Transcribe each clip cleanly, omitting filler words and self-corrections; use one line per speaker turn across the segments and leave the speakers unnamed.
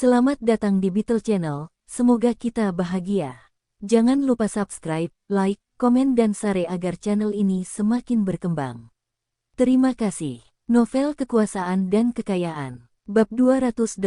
Selamat datang di Beetle Channel, semoga kita bahagia. Jangan lupa subscribe, like, komen dan share agar channel ini semakin berkembang. Terima kasih. Novel Kekuasaan dan Kekayaan, Bab 283.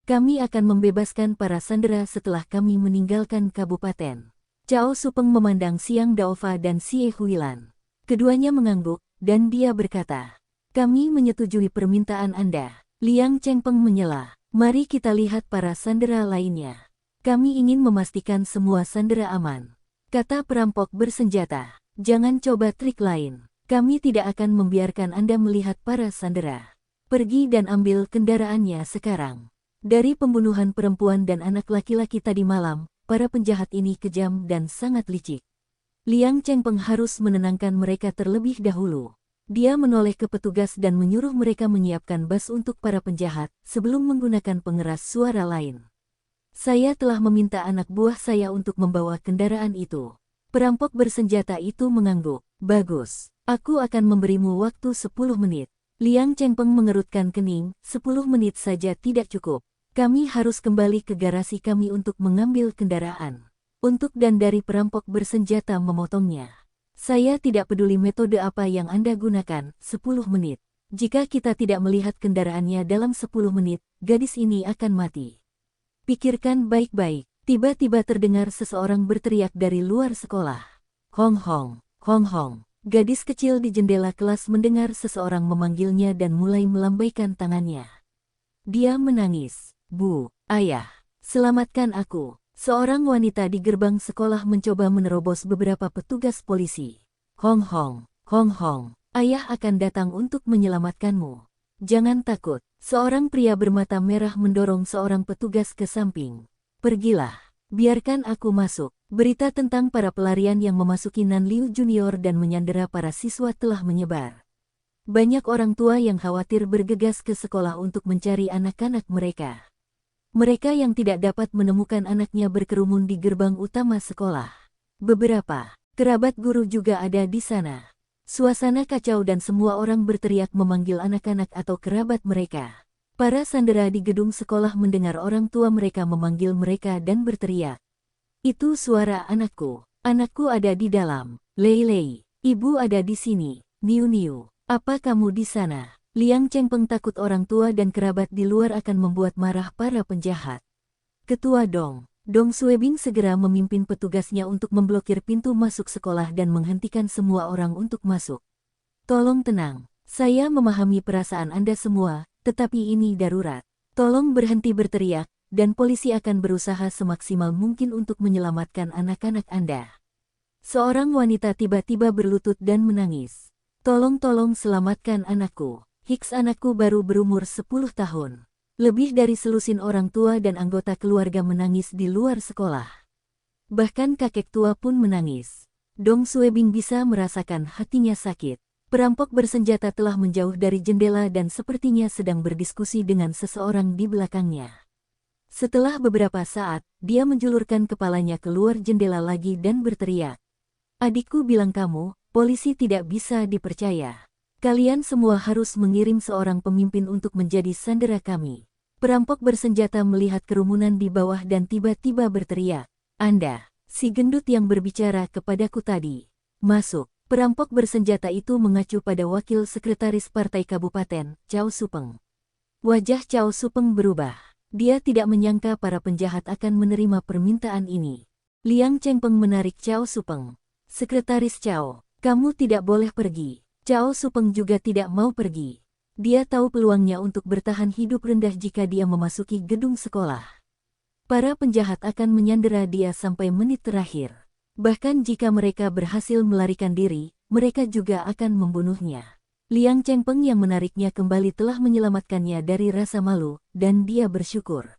Kami akan membebaskan para sandera setelah kami meninggalkan kabupaten. Cao Supeng memandang Siang Daova dan Xie Huilan. Keduanya mengangguk, dan dia berkata, "Kami menyetujui permintaan Anda." Liang Chengpeng menyela, "Mari kita lihat para sandera lainnya. Kami ingin memastikan semua sandera aman," kata perampok bersenjata. "Jangan coba trik lain. Kami tidak akan membiarkan Anda melihat para sandera. Pergi dan ambil kendaraannya sekarang." Dari pembunuhan perempuan dan anak laki-laki tadi malam, para penjahat ini kejam dan sangat licik. Liang Chengpeng harus menenangkan mereka terlebih dahulu. Dia menoleh ke petugas dan menyuruh mereka menyiapkan bas untuk para penjahat sebelum menggunakan pengeras suara lain. "Saya telah meminta anak buah saya untuk membawa kendaraan itu." Perampok bersenjata itu mengangguk. "Bagus. Aku akan memberimu waktu 10 menit. Liang Chengpeng mengerutkan kening, 10 menit saja tidak cukup. Kami harus kembali ke garasi kami untuk mengambil kendaraan. Dan dari perampok bersenjata memotongnya. "Saya tidak peduli metode apa yang Anda gunakan, 10 menit. Jika kita tidak melihat kendaraannya dalam 10 menit, gadis ini akan mati. Pikirkan baik-baik." Tiba-tiba terdengar seseorang berteriak dari luar sekolah. "Hong Hong, Hong Hong." Gadis kecil di jendela kelas mendengar seseorang memanggilnya dan mulai melambaikan tangannya. Dia menangis. "Bu, ayah, selamatkan aku." Seorang wanita di gerbang sekolah mencoba menerobos beberapa petugas polisi. "Hong Hong, Hong Hong, ayah akan datang untuk menyelamatkanmu. Jangan takut." Seorang pria bermata merah mendorong seorang petugas ke samping. "Pergilah, biarkan aku masuk." Berita tentang para pelarian yang memasuki Nanliu Junior dan menyandera para siswa telah menyebar. Banyak orang tua yang khawatir bergegas ke sekolah untuk mencari anak-anak mereka. Mereka yang tidak dapat menemukan anaknya berkerumun di gerbang utama sekolah. Beberapa kerabat guru juga ada di sana. Suasana kacau dan semua orang berteriak memanggil anak-anak atau kerabat mereka. Para sandera di gedung sekolah mendengar orang tua mereka memanggil mereka dan berteriak, "Itu suara anakku. Anakku ada di dalam. Lei Lei, ibu ada di sini. Niu Niu, apa kamu di sana?" Liang Chengpeng takut orang tua dan kerabat di luar akan membuat marah para penjahat. Ketua Dong Suebing segera memimpin petugasnya untuk memblokir pintu masuk sekolah dan menghentikan semua orang untuk masuk. "Tolong tenang. Saya memahami perasaan Anda semua, tetapi ini darurat. Tolong berhenti berteriak, dan polisi akan berusaha semaksimal mungkin untuk menyelamatkan anak-anak Anda." Seorang wanita tiba-tiba berlutut dan menangis. Tolong selamatkan anakku. Hicks, anakku baru berumur 10 tahun. Lebih dari selusin orang tua dan anggota keluarga menangis di luar sekolah. Bahkan kakek tua pun menangis. Dong Suebing bisa merasakan hatinya sakit. Perampok bersenjata telah menjauh dari jendela dan sepertinya sedang berdiskusi dengan seseorang di belakangnya. Setelah beberapa saat, dia menjulurkan kepalanya keluar jendela lagi dan berteriak, "Adikku bilang kamu, polisi tidak bisa dipercaya. Kalian semua harus mengirim seorang pemimpin untuk menjadi sandera kami." Perampok bersenjata melihat kerumunan di bawah dan tiba-tiba berteriak, "Anda, si gendut yang berbicara kepadaku tadi, masuk." Perampok bersenjata itu mengacu pada wakil sekretaris partai kabupaten, Cao Supeng. Wajah Cao Supeng berubah. Dia tidak menyangka para penjahat akan menerima permintaan ini. Liang Chengpeng menarik Cao Supeng. "Sekretaris Cao, kamu tidak boleh pergi." Cao Supeng juga tidak mau pergi. Dia tahu peluangnya untuk bertahan hidup rendah jika dia memasuki gedung sekolah. Para penjahat akan menyandera dia sampai menit terakhir. Bahkan jika mereka berhasil melarikan diri, mereka juga akan membunuhnya. Liang Chengpeng yang menariknya kembali telah menyelamatkannya dari rasa malu, dan dia bersyukur.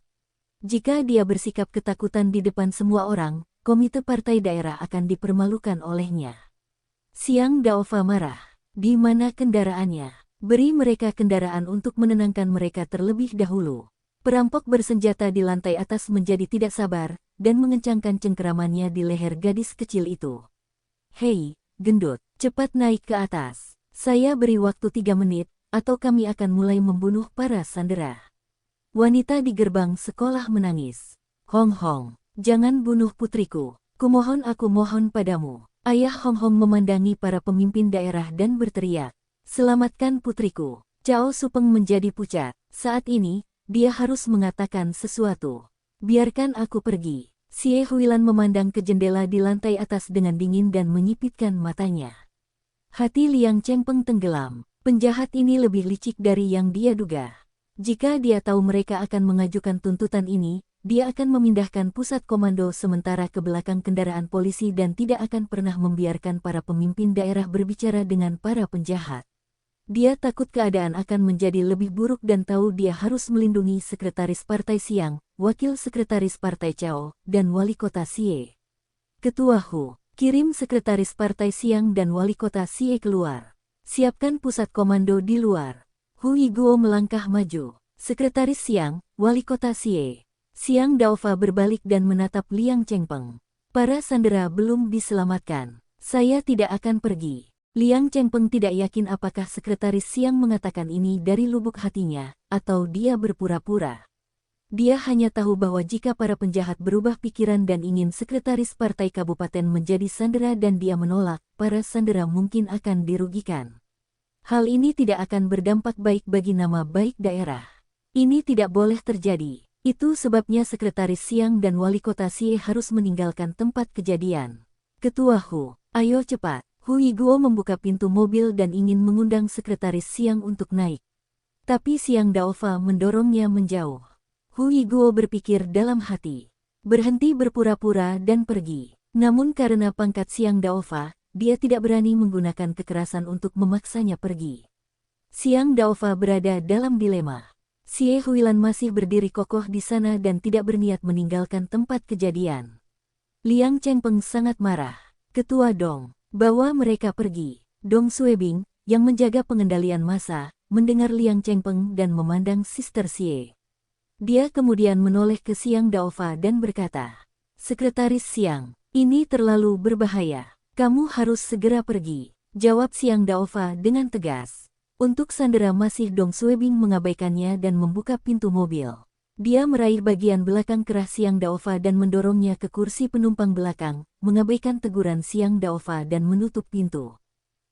Jika dia bersikap ketakutan di depan semua orang, komite partai daerah akan dipermalukan olehnya. Siang Daova marah. "Di mana kendaraannya? Beri mereka kendaraan untuk menenangkan mereka terlebih dahulu." Perampok bersenjata di lantai atas menjadi tidak sabar, dan mengencangkan cengkeramannya di leher gadis kecil itu. "Hei, gendut, cepat naik ke atas. Saya beri waktu 3 menit, atau kami akan mulai membunuh para sandera." Wanita di gerbang sekolah menangis. Hong Hong, jangan bunuh putriku. Kumohon, aku mohon padamu. Ayah Hong Hong memandangi para pemimpin daerah dan berteriak, selamatkan putriku. Cao Supeng menjadi pucat. Saat ini, dia harus mengatakan sesuatu. Biarkan aku pergi. Xie Huilan memandang ke jendela di lantai atas dengan dingin dan menyipitkan matanya. Hati Liang Chengpeng tenggelam. Penjahat ini lebih licik dari yang dia duga. Jika dia tahu mereka akan mengajukan tuntutan ini, dia akan memindahkan pusat komando sementara ke belakang kendaraan polisi dan tidak akan pernah membiarkan para pemimpin daerah berbicara dengan para penjahat. Dia takut keadaan akan menjadi lebih buruk dan tahu dia harus melindungi Sekretaris Partai Siang, Wakil Sekretaris Partai Cao, dan Wali Kota Xie. Ketua Hu, kirim Sekretaris Partai Siang dan Wali Kota Xie keluar. Siapkan pusat komando di luar. Hu Yiguo melangkah maju. Sekretaris Siang, Wali Kota Xie. Siang Daofa berbalik dan menatap Liang Chengpeng. Para sandera belum diselamatkan. Saya tidak akan pergi. Liang Chengpeng tidak yakin apakah Sekretaris Siang mengatakan ini dari lubuk hatinya, atau dia berpura-pura. Dia hanya tahu bahwa jika para penjahat berubah pikiran dan ingin Sekretaris Partai Kabupaten menjadi sandera dan dia menolak, para sandera mungkin akan dirugikan. Hal ini tidak akan berdampak baik bagi nama baik daerah. Ini tidak boleh terjadi. Itu sebabnya Sekretaris Siang dan Wali Kota Xie harus meninggalkan tempat kejadian. Ketua Hu, ayo cepat. Hu Yiguo membuka pintu mobil dan ingin mengundang Sekretaris Siang untuk naik. Tapi Siang Daofa mendorongnya menjauh. Hu Yiguo berpikir dalam hati. Berhenti berpura-pura dan pergi. Namun karena pangkat Siang Daofa, dia tidak berani menggunakan kekerasan untuk memaksanya pergi. Siang Daofa berada dalam dilema. Xie Huilan masih berdiri kokoh di sana dan tidak berniat meninggalkan tempat kejadian. Liang Chengpeng sangat marah. Ketua Dong, bawa mereka pergi. Dong Suebing, yang menjaga pengendalian massa, mendengar Liang Chengpeng dan memandang Sister Xie. Dia kemudian menoleh ke Siang Daofa dan berkata, Sekretaris Siang, ini terlalu berbahaya. Kamu harus segera pergi. Jawab Siang Daofa dengan tegas. Untuk sandera masih Dong Suebing mengabaikannya dan membuka pintu mobil. Dia meraih bagian belakang kerah Siang Daofa dan mendorongnya ke kursi penumpang belakang, mengabaikan teguran Siang Daofa dan menutup pintu.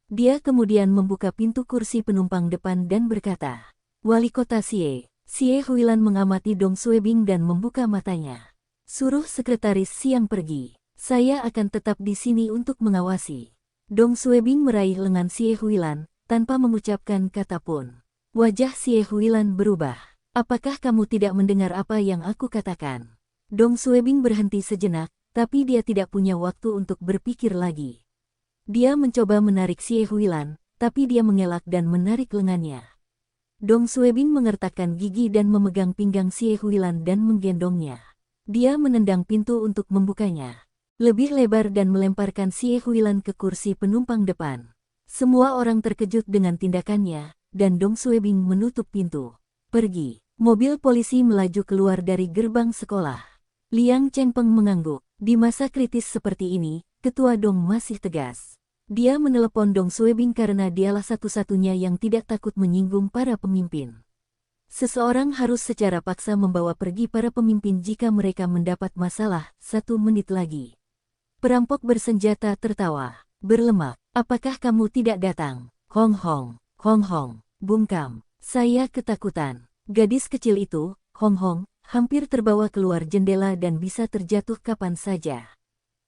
Dia kemudian membuka pintu kursi penumpang depan dan berkata, Wali Kota Xie. Xie Huilan mengamati Dong Suebing dan membuka matanya. Suruh Sekretaris Siang pergi. Saya akan tetap di sini untuk mengawasi. Dong Suebing meraih lengan Xie Huilan, tanpa mengucapkan kata pun. Wajah Xie Huilan berubah. Apakah kamu tidak mendengar apa yang aku katakan? Dong Suebing berhenti sejenak, tapi dia tidak punya waktu untuk berpikir lagi. Dia mencoba menarik Xie Huilan, tapi dia mengelak dan menarik lengannya. Dong Suebing mengertakkan gigi dan memegang pinggang Xie Huilan dan menggendongnya. Dia menendang pintu untuk membukanya. Lebih lebar dan melemparkan Xie Huilan ke kursi penumpang depan. Semua orang terkejut dengan tindakannya, dan Dong Suebing menutup pintu. Pergi. Mobil polisi melaju keluar dari gerbang sekolah. Liang Chengpeng mengangguk. Di masa kritis seperti ini, Ketua Dong masih tegas. Dia menelepon Dong Suebing karena dialah satu-satunya yang tidak takut menyinggung para pemimpin. Seseorang harus secara paksa membawa pergi para pemimpin jika mereka mendapat masalah. 1 menit lagi. Perampok bersenjata tertawa. Berlemak. Apakah kamu tidak datang? Hong Hong, Hong Hong, bungkam. Saya ketakutan. Gadis kecil itu, Hong Hong, hampir terbawa keluar jendela dan bisa terjatuh kapan saja.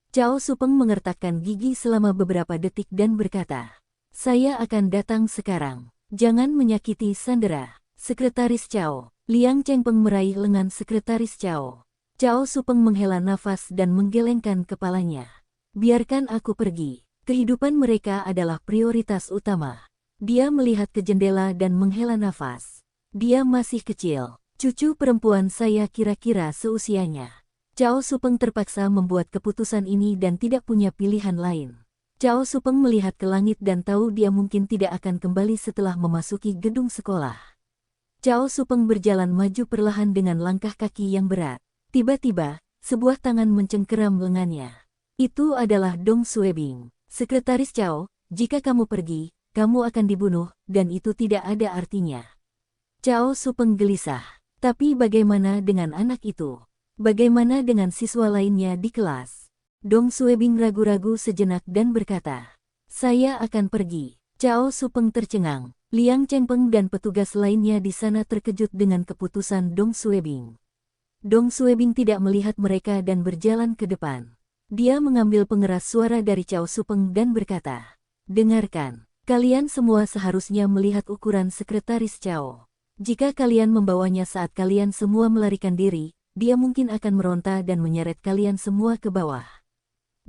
Cao Supeng mengertakkan gigi selama beberapa detik dan berkata, saya akan datang sekarang. Jangan menyakiti sandera. Sekretaris Cao. Liang Chengpeng meraih lengan Sekretaris Cao. Cao Supeng menghela nafas dan menggelengkan kepalanya. Biarkan aku pergi. Kehidupan mereka adalah prioritas utama. Dia melihat ke jendela dan menghela nafas. Dia masih kecil. Cucu perempuan saya kira-kira seusianya. Cao Supeng terpaksa membuat keputusan ini dan tidak punya pilihan lain. Cao Supeng melihat ke langit dan tahu dia mungkin tidak akan kembali setelah memasuki gedung sekolah. Cao Supeng berjalan maju perlahan dengan langkah kaki yang berat. Tiba-tiba, sebuah tangan mencengkeram lengannya. Itu adalah Dong Suebing. Sekretaris Cao, jika kamu pergi, kamu akan dibunuh, dan itu tidak ada artinya. Cao Supeng gelisah. Tapi bagaimana dengan anak itu? Bagaimana dengan siswa lainnya di kelas? Dong Suebing ragu-ragu sejenak dan berkata, "Saya akan pergi." Cao Supeng tercengang. Liang Chengpeng dan petugas lainnya di sana terkejut dengan keputusan Dong Suebing. Dong Suebing tidak melihat mereka dan berjalan ke depan. Dia mengambil pengeras suara dari Cao Supeng dan berkata, "Dengarkan, kalian semua seharusnya melihat ukuran sekretaris Cao. Jika kalian membawanya saat kalian semua melarikan diri, dia mungkin akan meronta dan menyeret kalian semua ke bawah.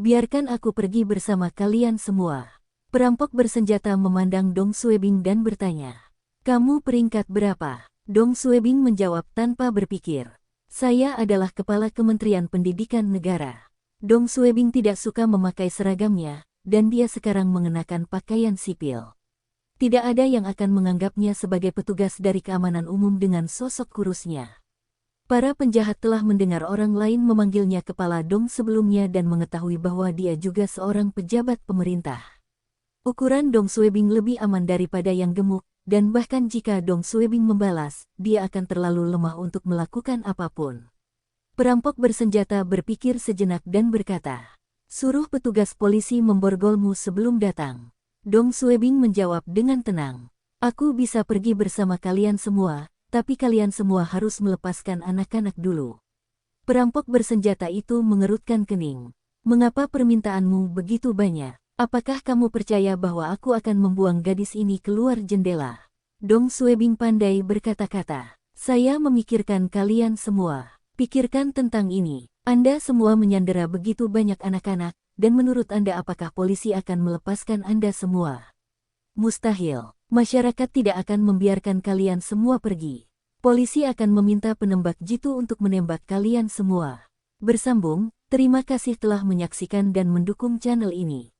Biarkan aku pergi bersama kalian semua." Perampok bersenjata memandang Dong Suebing dan bertanya, "Kamu peringkat berapa?" Dong Suebing menjawab tanpa berpikir, "Saya adalah Kepala Kementerian Pendidikan Negara." Dong Suebing tidak suka memakai seragamnya, dan dia sekarang mengenakan pakaian sipil. Tidak ada yang akan menganggapnya sebagai petugas dari keamanan umum dengan sosok kurusnya. Para penjahat telah mendengar orang lain memanggilnya Kepala Dong sebelumnya dan mengetahui bahwa dia juga seorang pejabat pemerintah. Ukuran Dong Suebing lebih aman daripada yang gemuk, dan bahkan jika Dong Suebing membalas, dia akan terlalu lemah untuk melakukan apapun. Perampok bersenjata berpikir sejenak dan berkata, "Suruh petugas polisi memborgolmu sebelum datang." Dong Suebing menjawab dengan tenang, "Aku bisa pergi bersama kalian semua, tapi kalian semua harus melepaskan anak-anak dulu." Perampok bersenjata itu mengerutkan kening. "Mengapa permintaanmu begitu banyak? Apakah kamu percaya bahwa aku akan membuang gadis ini keluar jendela?" Dong Suebing pandai berkata-kata, "Saya memikirkan kalian semua. Pikirkan tentang ini. Anda semua menyandera begitu banyak anak-anak, dan menurut Anda apakah polisi akan melepaskan Anda semua? Mustahil. Masyarakat tidak akan membiarkan kalian semua pergi. Polisi akan meminta penembak jitu untuk menembak kalian semua." Bersambung, terima kasih telah menyaksikan dan mendukung channel ini.